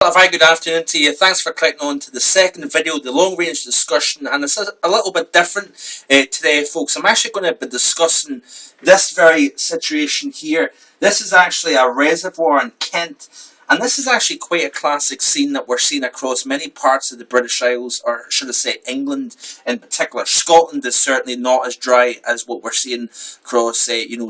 A very good afternoon to you. Thanks for clicking on to the second video, the long range discussion, and it's a little bit different today, folks. I'm actually going to be discussing this very situation here. This is actually a reservoir in Kent, and this is actually quite a classic scene that we're seeing across many parts of the British Isles, or should I say England in particular. Scotland is certainly not as dry as what we're seeing across,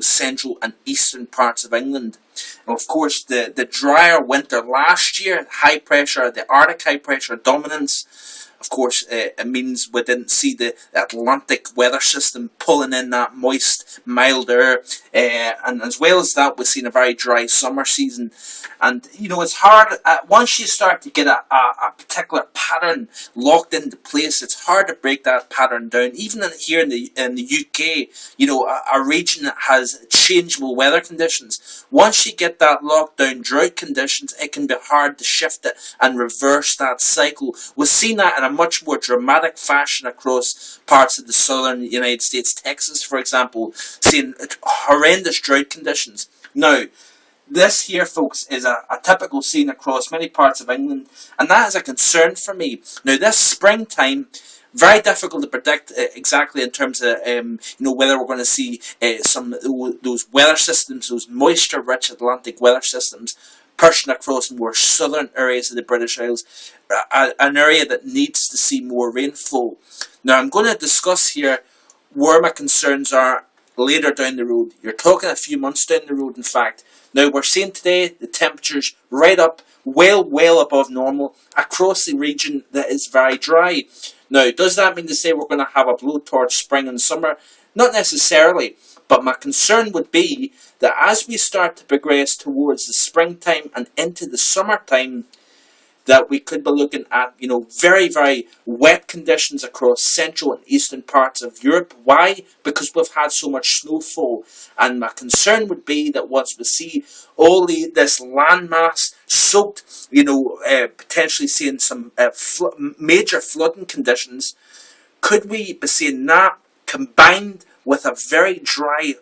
central and eastern parts of England. And of course, the drier winter last year, high pressure, the Arctic high pressure dominance, of course, it means we didn't see the Atlantic weather system pulling in that moist, mild air. And as well as that, we've seen a very dry summer season. And, it's hard, once you start to get a particular pattern locked into place, it's hard to break that pattern down. Even here in the UK, a region that has changeable weather conditions. Once you get that lockdown drought conditions, it can be hard to shift it and reverse that cycle. We've seen that in a much more dramatic fashion across parts of the southern United States. Texas, for example, seeing horrendous drought conditions. Now, this here, folks, is a typical scene across many parts of England, and that is a concern for me. Now, this springtime, very difficult to predict exactly in terms of whether we're going to see some of those weather systems, those moisture-rich Atlantic weather systems, pushing across more southern areas of the British Isles, an area that needs to see more rainfall. Now, I'm going to discuss here where my concerns are later down the road. You're talking a few months down the road, in fact. Now, we're seeing today the temperatures right up, well above normal across the region that is very dry. Now, does that mean to say we're going to have a blowtorch spring and summer? Not necessarily, but my concern would be that as we start to progress towards the springtime and into the summertime, that we could be looking at, very, very wet conditions across central and eastern parts of Europe. Why? Because we've had so much snowfall. And my concern would be that once we see all this landmass soaked, potentially seeing some major flooding conditions, could we be seeing that combined with a very dry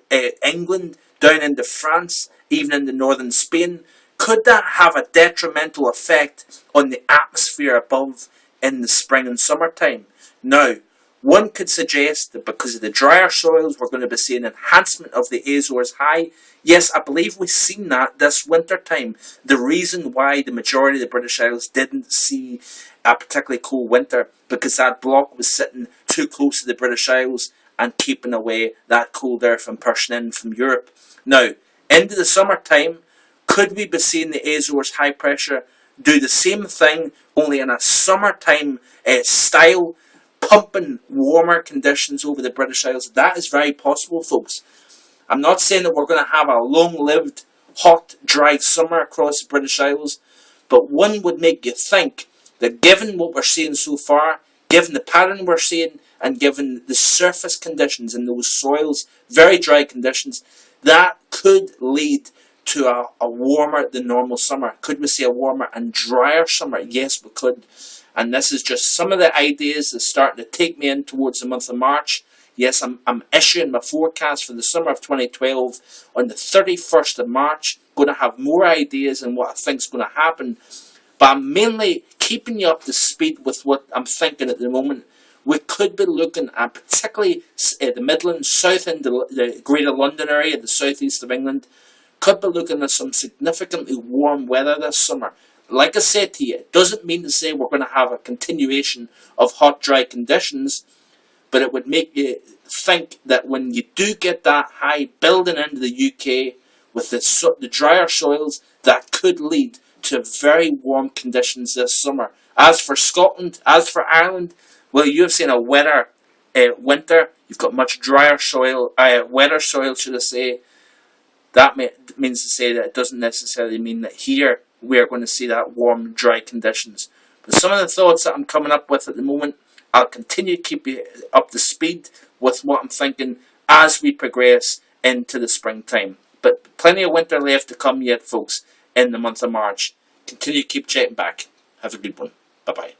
England down into France, even into northern Spain? Could that have a detrimental effect on the atmosphere above in the spring and summertime? Now, one could suggest that because of the drier soils, we're going to be seeing enhancement of the Azores High. Yes, I believe we've seen that this winter time. The reason why the majority of the British Isles didn't see a particularly cold winter, because that block was sitting too close to the British Isles and keeping away that cold air from pushing in from Europe. Now, into the summertime, could we be seeing the Azores high pressure do the same thing, only in a summertime style, pumping warmer conditions over the British Isles? That is very possible, folks. I'm not saying that we're going to have a long-lived, hot, dry summer across the British Isles, but one would make you think that given what we're seeing so far, given the pattern we're seeing, and given the surface conditions in those soils, very dry conditions, that could lead to a warmer than normal summer. Could we see a warmer and drier summer? Yes, we could. And this is just some of the ideas that's starting to take me in towards the month of March. Yes, I'm issuing my forecast for the summer of 2012 on the 31st of March. Going to have more ideas and what I think is going to happen. But I'm mainly keeping you up to speed with what I'm thinking at the moment. We could be looking at particularly the Midlands, south into the Greater London area, the southeast of England. Could be looking at some significantly warm weather this summer. Like I said to you, it doesn't mean to say we're going to have a continuation of hot, dry conditions, but it would make you think that when you do get that high building into the UK with the drier soils, that could lead to very warm conditions this summer. As for Scotland, as for Ireland, well, you've seen a wetter winter. You've got much drier soil, wetter soil, should I say. That means to say that it doesn't necessarily mean that here we are going to see that warm, dry conditions. But some of the thoughts that I'm coming up with at the moment, I'll continue to keep you up to speed with what I'm thinking as we progress into the springtime. But plenty of winter left to come yet, folks, in the month of March. Continue to keep checking back. Have a good one. Bye-bye.